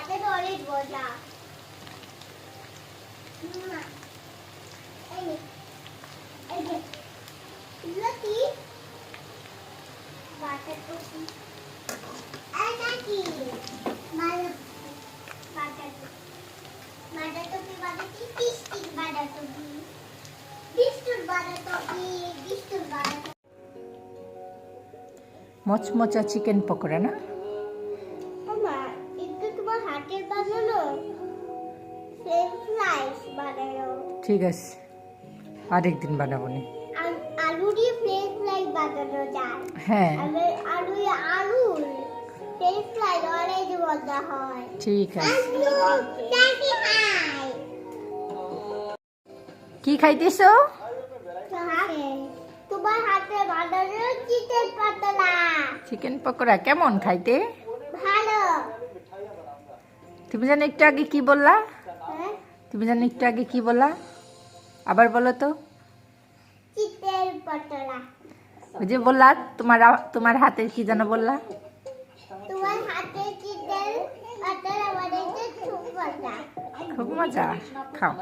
হাতে তো অনেক মজা। এই নে, এই যে এগুলো কি? Butter toffee. এটা কি? বাটার টপি বাটার কি? Biscuit butter toffee. Biscuit butter toffee, biscuit butter toffee. মচমচা চিকেন পকোড়া না? মামা, এটা তোমার হাতের বানানো ফ্রেঞ্চ ফ্রাইস বানানো। ঠিক আছে, আরেকদিন বানাবো নি। আলু দিয়ে ফ্রেঞ্চ ফ্রাইস বানানো যায়। হ্যাঁ আলু ফ্রেঞ্চ ফ্রাইস অনেক মজা হয়। ঠিক আছে। দেখি হাই কি খাইতেছো? তোমার হাতে বানানো চিকেন পাতলা। চিকেন পকোড়া কেমন খাইতে? ভালো। তুমি জানো একটু আগে কি বললা? হ্যাঁ? তুমি জানো একটু আগে কি বললা? আবার বলো তো। চিকেন পাতলা। ওই যে বললা তোমার হাতের কি যেন বললা? তোমার হাতে চিকেন পাতলা বানাইতে খুব মজা। খুব মজা। খাও।